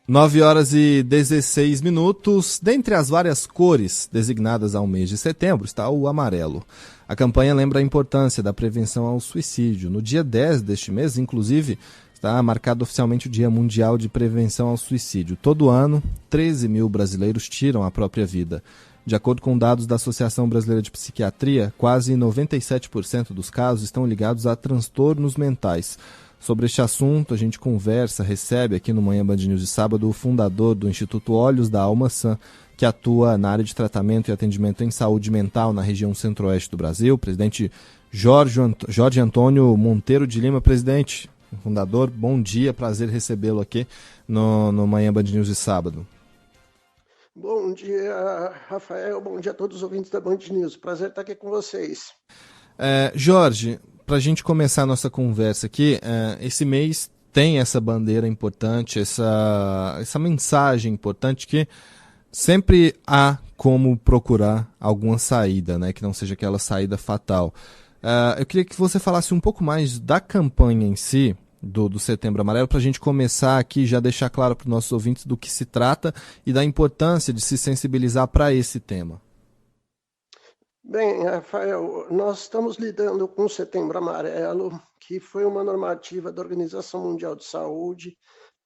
9h16. Dentre as várias cores designadas ao mês de setembro está o amarelo. A campanha lembra a importância da prevenção ao suicídio. No dia 10 deste mês, inclusive, está marcado oficialmente o Dia Mundial de Prevenção ao Suicídio. Todo ano, 13 mil brasileiros tiram a própria vida. De acordo com dados da Associação Brasileira de Psiquiatria, quase 97% dos casos estão ligados a transtornos mentais. Sobre este assunto, a gente recebe aqui no Manhã Band News de sábado o fundador do Instituto Olhos da Alma Sã, que atua na área de tratamento e atendimento em saúde mental na região centro-oeste do Brasil, presidente Jorge Antônio Monteiro de Lima. Presidente, fundador, bom dia, prazer recebê-lo aqui no Manhã Band News de sábado. Bom dia, Rafael, bom dia a todos os ouvintes da Band News, prazer estar aqui com vocês. Jorge, para a gente começar a nossa conversa aqui, esse mês tem essa bandeira importante, essa mensagem importante que sempre há como procurar alguma saída, né, que não seja aquela saída fatal. Eu queria que você falasse um pouco mais da campanha em si, do Setembro Amarelo, para a gente começar aqui já deixar claro para os nossos ouvintes do que se trata e da importância de se sensibilizar para esse tema. Bem, Rafael, nós estamos lidando com o Setembro Amarelo, que foi uma normativa da Organização Mundial de Saúde,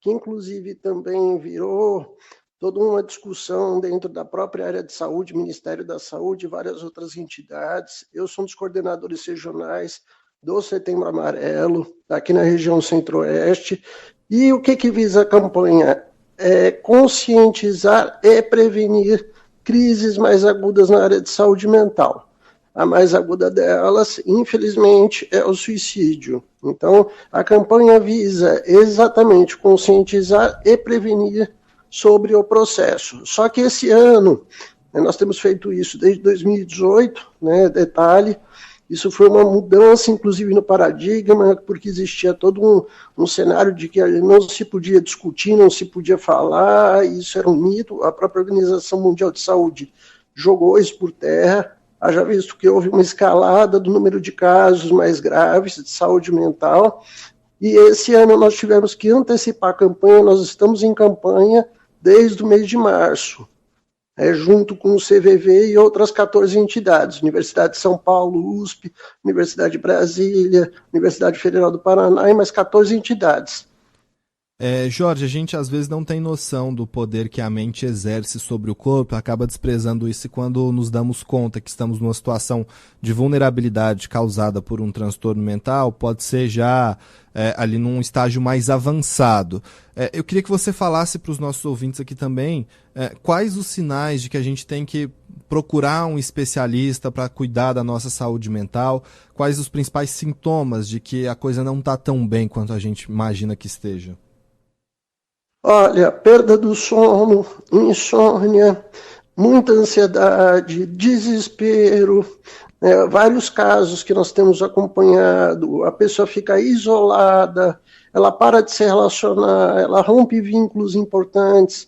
que inclusive também virou toda uma discussão dentro da própria área de saúde, Ministério da Saúde e várias outras entidades. Eu sou um dos coordenadores regionais do Setembro Amarelo, aqui na região centro-oeste. E o que visa a campanha? É conscientizar e prevenir crises mais agudas na área de saúde mental. A mais aguda delas, infelizmente, é o suicídio. Então, a campanha visa exatamente conscientizar e prevenir sobre o processo. Só que esse ano, nós temos feito isso desde 2018, né, detalhe, isso foi uma mudança, inclusive, no paradigma, porque existia todo um cenário de que não se podia discutir, não se podia falar, isso era um mito. A própria Organização Mundial de Saúde jogou isso por terra, haja visto que houve uma escalada do número de casos mais graves de saúde mental, e esse ano nós tivemos que antecipar a campanha, nós estamos em campanha desde o mês de março. Junto com o CVV e outras 14 entidades, Universidade de São Paulo, USP, Universidade de Brasília, Universidade Federal do Paraná e mais 14 entidades. Jorge, a gente às vezes não tem noção do poder que a mente exerce sobre o corpo, acaba desprezando isso quando nos damos conta que estamos numa situação de vulnerabilidade causada por um transtorno mental, pode ser já ali num estágio mais avançado. Eu queria que você falasse para os nossos ouvintes aqui também quais os sinais de que a gente tem que procurar um especialista para cuidar da nossa saúde mental, quais os principais sintomas de que a coisa não está tão bem quanto a gente imagina que esteja. Olha, perda do sono, insônia, muita ansiedade, desespero, vários casos que nós temos acompanhado, a pessoa fica isolada, ela para de se relacionar, ela rompe vínculos importantes,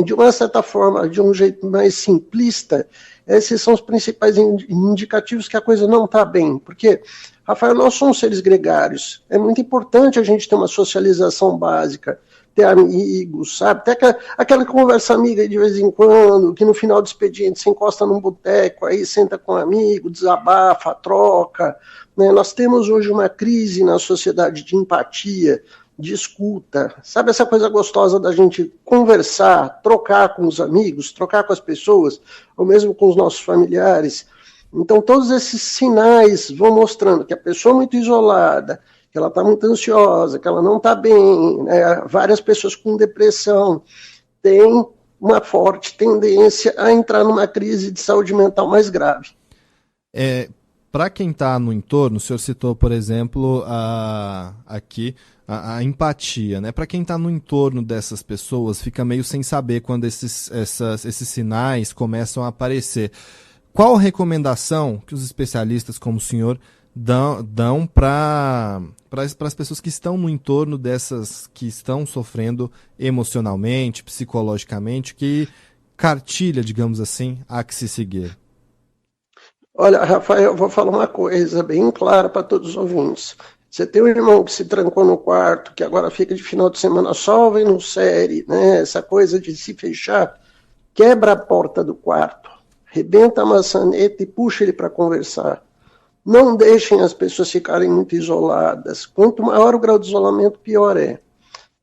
de uma certa forma, de um jeito mais simplista, esses são os principais indicativos que a coisa não está bem, porque, Rafael, nós somos seres gregários, é muito importante a gente ter uma socialização básica, ter amigos, sabe, ter aquela conversa amiga de vez em quando, que no final do expediente você encosta num boteco, aí senta com um amigo, desabafa, troca, né? Nós temos hoje uma crise na sociedade de empatia, de escuta, sabe essa coisa gostosa da gente conversar, trocar com os amigos, trocar com as pessoas, ou mesmo com os nossos familiares. Então todos esses sinais vão mostrando que a pessoa é muito isolada, que ela está muito ansiosa, que ela não está bem, né? Várias pessoas com depressão têm uma forte tendência a entrar numa crise de saúde mental mais grave. Para quem está no entorno, o senhor citou, por exemplo, aqui a empatia, né? Para quem está no entorno dessas pessoas, fica meio sem saber quando esses sinais começam a aparecer. Qual a recomendação que os especialistas como o senhor dão para as pessoas que estão no entorno dessas que estão sofrendo emocionalmente, psicologicamente, que cartilha, digamos assim, há que se seguir? Olha, Rafael, eu vou falar uma coisa bem clara para todos os ouvintes. Você tem um irmão que se trancou no quarto, que agora fica de final de semana só vendo série, né? Essa coisa de se fechar, quebra a porta do quarto, rebenta a maçaneta e puxa ele para conversar. Não deixem as pessoas ficarem muito isoladas. Quanto maior o grau de isolamento, pior é.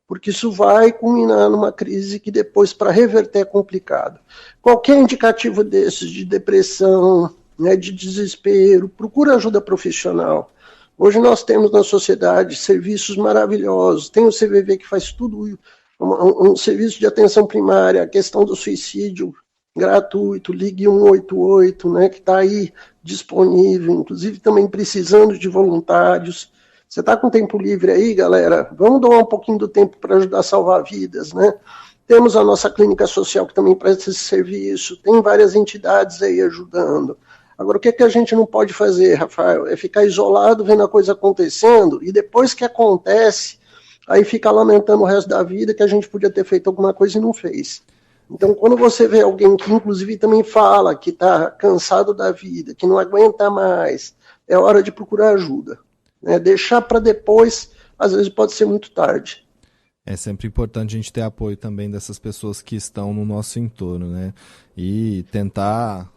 Porque isso vai culminar numa crise que depois, para reverter, é complicado. Qualquer indicativo desses de depressão, né, de desespero, procura ajuda profissional. Hoje nós temos na sociedade serviços maravilhosos. Tem o CVV que faz tudo, um serviço de atenção primária, a questão do suicídio gratuito, ligue 188, né, que está aí disponível, inclusive também precisando de voluntários. Você está com tempo livre aí, galera? Vamos doar um pouquinho do tempo para ajudar a salvar vidas, né? Temos a nossa clínica social que também presta esse serviço, tem várias entidades aí ajudando. Agora, o que é que a gente não pode fazer, Rafael? É ficar isolado vendo a coisa acontecendo e depois que acontece, aí fica lamentando o resto da vida que a gente podia ter feito alguma coisa e não fez. Então, quando você vê alguém que, inclusive, também fala que está cansado da vida, que não aguenta mais, é hora de procurar ajuda. Né? Deixar para depois, às vezes, pode ser muito tarde. É sempre importante a gente ter apoio também dessas pessoas que estão no nosso entorno, né? E tentar,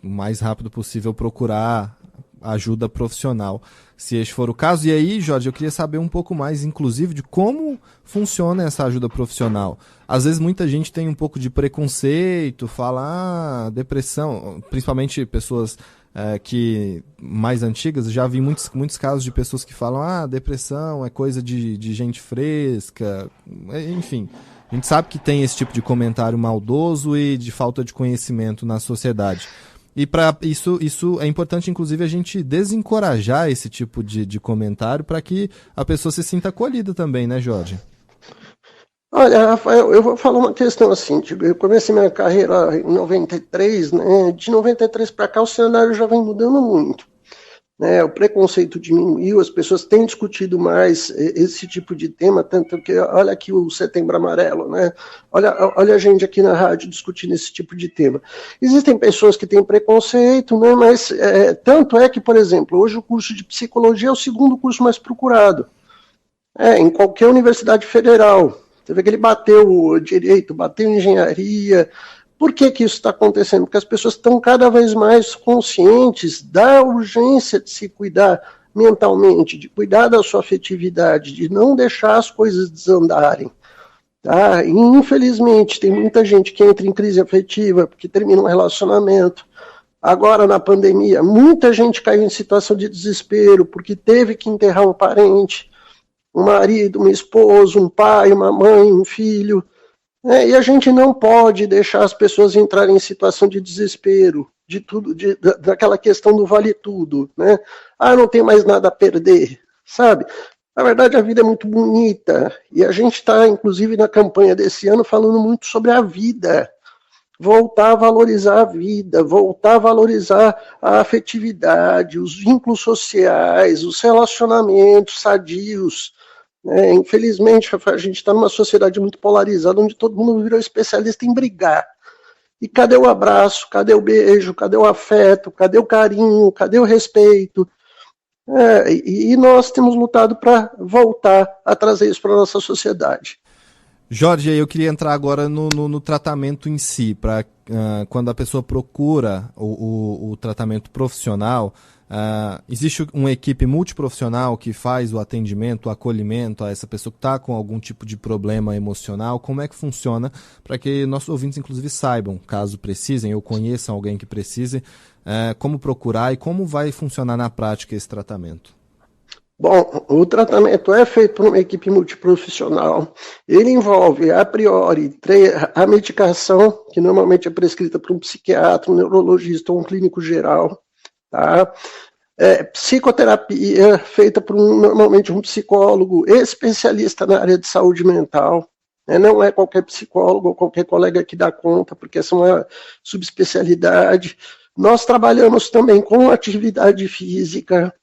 o mais rápido possível, procurar ajuda profissional, se este for o caso. E aí, Jorge, eu queria saber um pouco mais, inclusive, de como funciona essa ajuda profissional. Às vezes muita gente tem um pouco de preconceito, fala, depressão, principalmente pessoas que mais antigas, já vi muitos casos de pessoas que falam, depressão é coisa de gente fresca, enfim. A gente sabe que tem esse tipo de comentário maldoso e de falta de conhecimento na sociedade. E para isso é importante, inclusive, a gente desencorajar esse tipo de comentário para que a pessoa se sinta acolhida também, né, Jorge? Olha, Rafael, eu vou falar uma questão assim, tipo, eu comecei minha carreira em 93, né? De 93 para cá o cenário já vem mudando muito. Né? O preconceito diminuiu, as pessoas têm discutido mais esse tipo de tema, tanto que, olha aqui o Setembro Amarelo, né? Olha a gente aqui na rádio discutindo esse tipo de tema. Existem pessoas que têm preconceito, né? Mas tanto é que, por exemplo, hoje o curso de psicologia é o segundo curso mais procurado. Em qualquer universidade federal. Você vê que ele bateu direito, bateu engenharia. Por que isso está acontecendo? Porque as pessoas estão cada vez mais conscientes da urgência de se cuidar mentalmente, de cuidar da sua afetividade, de não deixar as coisas desandarem. Tá? E, infelizmente, tem muita gente que entra em crise afetiva porque termina um relacionamento. Agora, na pandemia, muita gente caiu em situação de desespero porque teve que enterrar um parente, um marido, uma esposa, um pai, uma mãe, um filho. E a gente não pode deixar as pessoas entrarem em situação de desespero, de tudo, daquela questão do vale tudo, né? Não tem mais nada a perder, sabe? Na verdade, a vida é muito bonita e a gente está, inclusive, na campanha desse ano falando muito sobre a vida. Voltar a valorizar a vida, voltar a valorizar a afetividade, os vínculos sociais, os relacionamentos sadios. Infelizmente, a gente está numa sociedade muito polarizada, onde todo mundo virou especialista em brigar. E cadê o abraço, cadê o beijo, cadê o afeto, cadê o carinho, cadê o respeito? E nós temos lutado para voltar a trazer isso para a nossa sociedade. Jorge, eu queria entrar agora no tratamento em si, para quando a pessoa procura o tratamento profissional, existe uma equipe multiprofissional que faz o atendimento, o acolhimento a essa pessoa que está com algum tipo de problema emocional. Como é que funciona para que nossos ouvintes, inclusive, saibam, caso precisem ou conheçam alguém que precise, como procurar e como vai funcionar na prática esse tratamento? Bom, o tratamento é feito por uma equipe multiprofissional. Ele envolve, a priori, a medicação, que normalmente é prescrita por um psiquiatra, um neurologista ou um clínico geral. Tá? Psicoterapia, feita por normalmente um psicólogo especialista na área de saúde mental. Não é qualquer psicólogo ou qualquer colega que dá conta, porque essa é uma subespecialidade. Nós trabalhamos também com atividade física.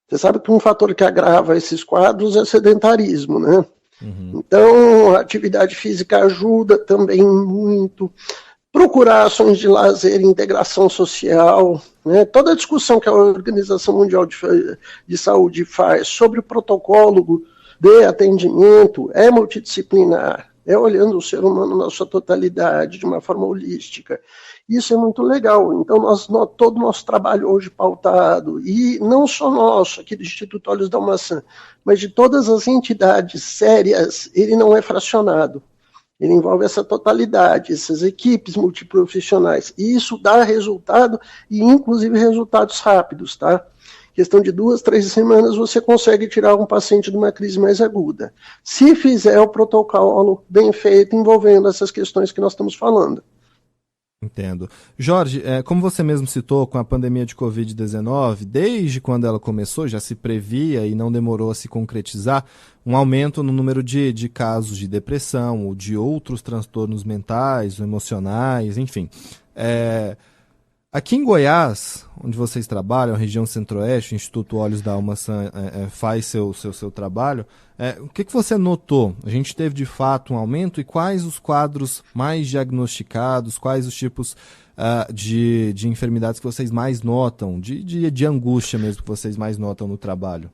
Você sabe que um fator que agrava esses quadros é sedentarismo, né? Uhum. Então, a atividade física ajuda também muito. procurar ações de lazer e integração social, né? Toda a discussão que a Organização Mundial de Saúde faz sobre o protocolo de atendimento é multidisciplinar, é olhando o ser humano na sua totalidade, de uma forma holística. Isso é muito legal. Então, todo o nosso trabalho hoje pautado, e não só nosso, aqui do Instituto Olhos da Maçã, mas de todas as entidades sérias, ele não é fracionado. Ele envolve essa totalidade, essas equipes multiprofissionais. E isso dá resultado, e inclusive resultados rápidos, tá? Questão de 2, 3 semanas você consegue tirar um paciente de uma crise mais aguda. Se fizer o protocolo bem feito, envolvendo essas questões que nós estamos falando. Entendo. Jorge, como você mesmo citou, com a pandemia de Covid-19, desde quando ela começou, já se previa e não demorou a se concretizar um aumento no número de casos de depressão ou de outros transtornos mentais ou emocionais, enfim. Aqui em Goiás, onde vocês trabalham, a região centro-oeste, o Instituto Olhos da Almaçã faz seu trabalho, o que você notou? A gente teve de fato um aumento e quais os quadros mais diagnosticados, quais os tipos de enfermidades que vocês mais notam, de angústia mesmo que vocês mais notam no trabalho?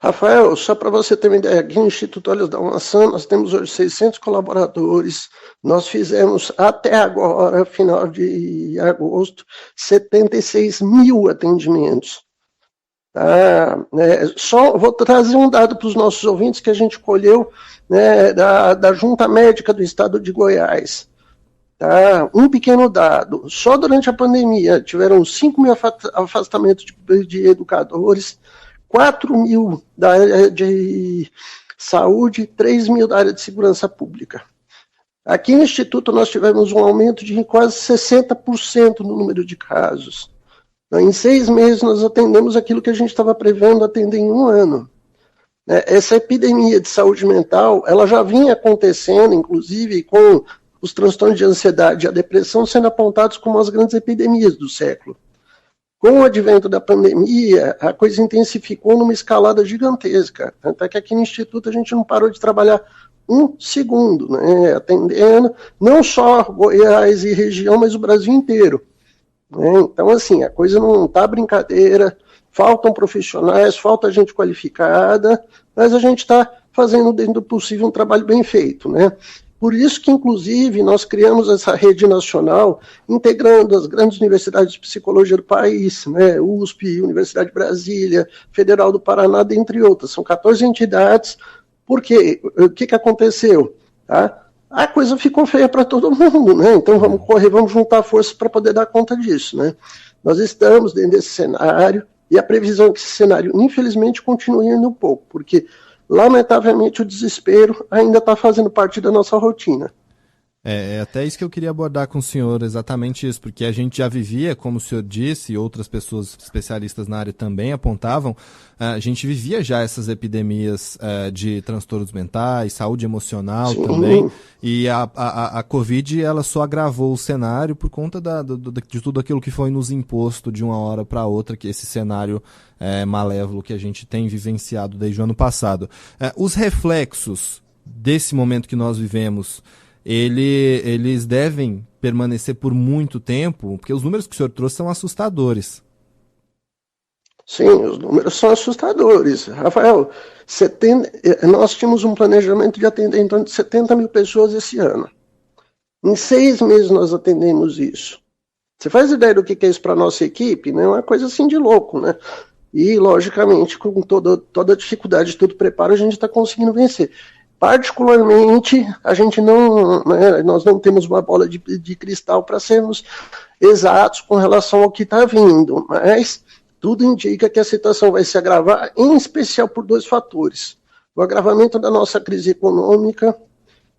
Rafael, só para você ter uma ideia, aqui no Instituto Olhos da Maçã nós temos hoje 600 colaboradores, nós fizemos até agora, final de agosto, 76 mil atendimentos. Tá? Só vou trazer um dado para os nossos ouvintes que a gente colheu, né, da Junta Médica do Estado de Goiás. Tá? Um pequeno dado, só durante a pandemia tiveram 5 mil afastamentos de educadores, 4 mil da área de saúde, 3 mil da área de segurança pública. Aqui no Instituto nós tivemos um aumento de quase 60% no número de casos. Então, em 6 meses nós atendemos aquilo que a gente estava prevendo atender em 1 ano. Essa epidemia de saúde mental, ela já vinha acontecendo, inclusive com os transtornos de ansiedade e a depressão sendo apontados como as grandes epidemias do século. Com o advento da pandemia, a coisa intensificou numa escalada gigantesca. Até que aqui no Instituto a gente não parou de trabalhar 1 segundo, né, atendendo não só Goiás e região, mas o Brasil inteiro. Né? Então, assim, a coisa não está brincadeira, faltam profissionais, falta gente qualificada, mas a gente está fazendo, dentro do possível, um trabalho bem feito, né? Por isso que, inclusive, nós criamos essa rede nacional, integrando as grandes universidades de psicologia do país, né, USP, Universidade de Brasília, Federal do Paraná, dentre outras. São 14 entidades, porque o que aconteceu? Tá? A coisa ficou feia para todo mundo, né? Então vamos correr, vamos juntar forças para poder dar conta disso, né? Nós estamos dentro desse cenário, e a previsão é que esse cenário, infelizmente, continue indo um pouco, porque lamentavelmente o desespero ainda está fazendo parte da nossa rotina. É até isso que eu queria abordar com o senhor, exatamente isso, porque a gente já vivia, como o senhor disse, e outras pessoas especialistas na área também apontavam, a gente vivia já essas epidemias de transtornos mentais, saúde emocional. Sim. Também, e a Covid ela só agravou o cenário por conta de tudo aquilo que foi nos imposto de uma hora para outra, que esse cenário malévolo que a gente tem vivenciado desde o ano passado. Os reflexos desse momento que nós vivemos, eles devem permanecer por muito tempo, porque os números que o senhor trouxe são assustadores. Sim, os números são assustadores. Rafael, nós tínhamos um planejamento de atender em torno de 70 mil pessoas esse ano. Em 6 meses nós atendemos isso. Você faz ideia do que é isso para a nossa equipe? Não é uma coisa assim de louco, né? E, logicamente, com toda a dificuldade, todo o preparo, a gente está conseguindo vencer. Particularmente, a gente não, né, nós não temos uma bola de cristal para sermos exatos com relação ao que está vindo, mas tudo indica que a situação vai se agravar, em especial por 2 fatores. O agravamento da nossa crise econômica,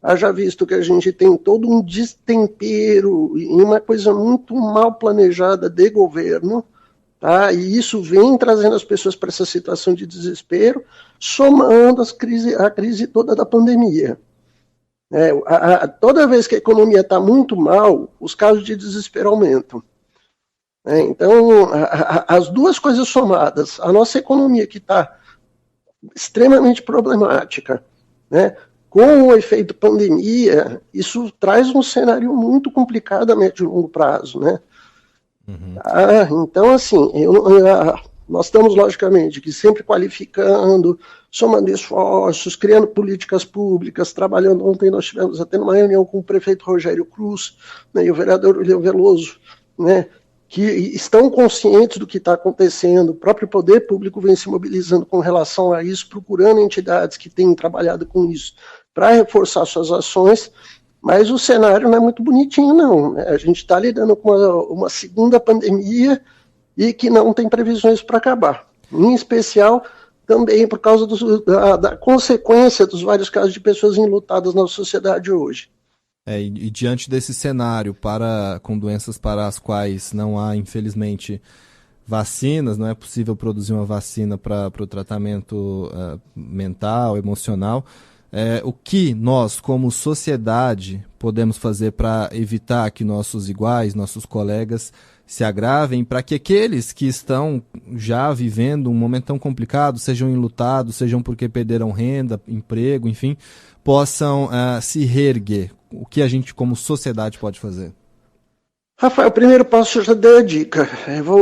haja visto que a gente tem todo um destempero e uma coisa muito mal planejada de governo, tá? E isso vem trazendo as pessoas para essa situação de desespero, somando a crise toda da pandemia. Toda vez que a economia está muito mal, os casos de desespero aumentam. Então, as 2 coisas somadas, a nossa economia que está extremamente problemática, né, Com o efeito pandemia, isso traz um cenário muito complicado a médio e longo prazo, né? Uhum. Então, assim, nós estamos, logicamente, que sempre qualificando, somando esforços, criando políticas públicas, trabalhando. Ontem nós tivemos até numa reunião com o prefeito Rogério Cruz, né, e o vereador William Veloso, né, que estão conscientes do que está acontecendo. O próprio poder público vem se mobilizando com relação a isso, procurando entidades que têm trabalhado com isso para reforçar suas ações, mas o cenário não é muito bonitinho, não. A gente está lidando com uma segunda pandemia e que não tem previsões para acabar. Em especial, também por causa da consequência dos vários casos de pessoas enlutadas na sociedade hoje. E diante desse cenário, com doenças para as quais não há, infelizmente, vacinas, não é possível produzir uma vacina para o tratamento mental, emocional, o que nós, como sociedade, podemos fazer para evitar que nossos iguais, nossos colegas, se agravem, para que aqueles que estão já vivendo um momento tão complicado, sejam enlutados, sejam porque perderam renda, emprego, enfim, possam se reerguer? O que a gente, como sociedade, pode fazer? Rafael, o primeiro passo eu já dei a dica.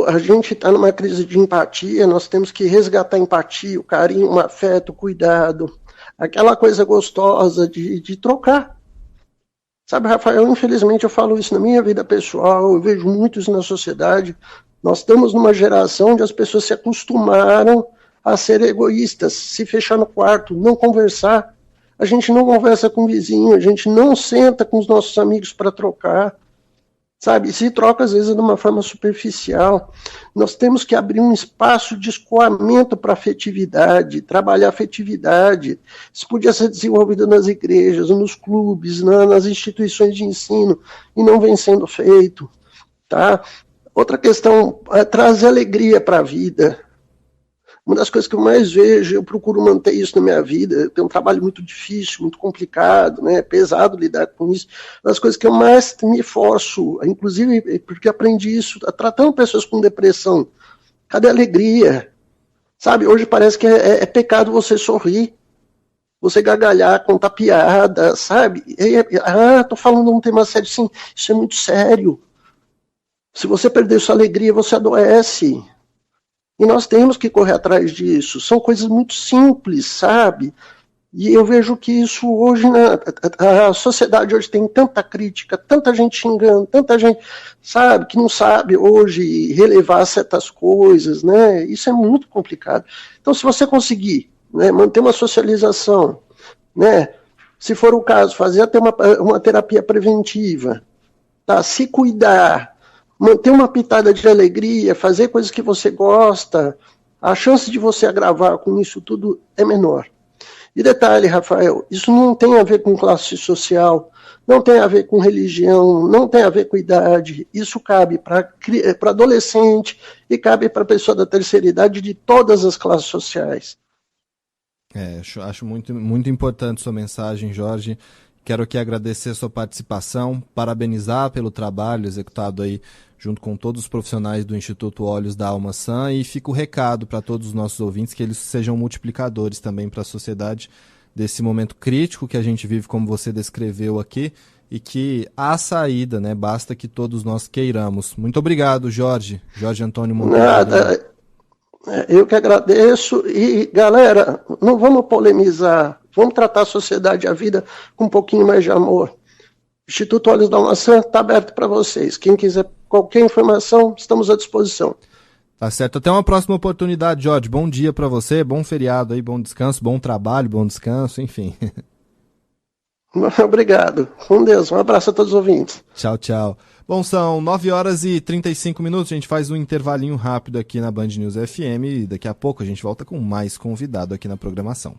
A gente está numa crise de empatia, nós temos que resgatar a empatia, o carinho, o afeto, o cuidado, aquela coisa gostosa de trocar. Sabe, Rafael, infelizmente eu falo isso na minha vida pessoal, eu vejo muitos na sociedade. Nós estamos numa geração onde as pessoas se acostumaram a ser egoístas, se fechar no quarto, não conversar. A gente não conversa com o vizinho, a gente não senta com os nossos amigos para trocar. Sabe, se troca às vezes de uma forma superficial. Nós temos que abrir um espaço de escoamento para a afetividade, trabalhar a afetividade. Isso podia ser desenvolvido nas igrejas, nos clubes, nas instituições de ensino, e não vem sendo feito. Tá? Outra questão é trazer alegria para a vida. Uma das coisas que eu mais vejo, eu procuro manter isso na minha vida, eu tenho um trabalho muito difícil, muito complicado, né? É pesado lidar com isso. Uma das coisas que eu mais me esforço, inclusive porque aprendi isso, tratando pessoas com depressão. Cadê a alegria? Sabe, hoje parece que é pecado você sorrir, você gargalhar, contar piada, sabe? Tô falando um tema sério, sim, isso é muito sério. Se você perder sua alegria, você adoece. E nós temos que correr atrás disso. São coisas muito simples, sabe? E eu vejo que isso hoje, a sociedade hoje tem tanta crítica, tanta gente xingando, tanta gente, sabe, que não sabe hoje relevar certas coisas, né? Isso é muito complicado. Então, se você conseguir, né, manter uma socialização, né, se for o caso, fazer até uma terapia preventiva, tá? Se cuidar, manter uma pitada de alegria, fazer coisas que você gosta, a chance de você agravar com isso tudo é menor. E detalhe, Rafael, isso não tem a ver com classe social, não tem a ver com religião, não tem a ver com idade. Isso cabe para adolescente e cabe para pessoa da terceira idade de todas as classes sociais. Acho muito, muito importante sua mensagem, Jorge. Quero aqui agradecer a sua participação, parabenizar pelo trabalho executado aí junto com todos os profissionais do Instituto Olhos da Alma Sã, e fica o recado para todos os nossos ouvintes que eles sejam multiplicadores também para a sociedade desse momento crítico que a gente vive, como você descreveu aqui, e que há saída, né? Basta que todos nós queiramos. Muito obrigado, Jorge Antônio Monteiro. Nada, eu que agradeço, e galera, não vamos polemizar, vamos tratar a sociedade e a vida com um pouquinho mais de amor. O Instituto Olhos da Alma Sã está aberto para vocês. Quem quiser qualquer informação, estamos à disposição. Tá certo. Até uma próxima oportunidade, Jorge. Bom dia para você, bom feriado aí, bom descanso, bom trabalho, bom descanso, enfim. Obrigado. Com Deus. Um abraço a todos os ouvintes. Tchau, tchau. Bom, são 9h35, a gente faz um intervalinho rápido aqui na Band News FM e daqui a pouco a gente volta com mais convidado aqui na programação.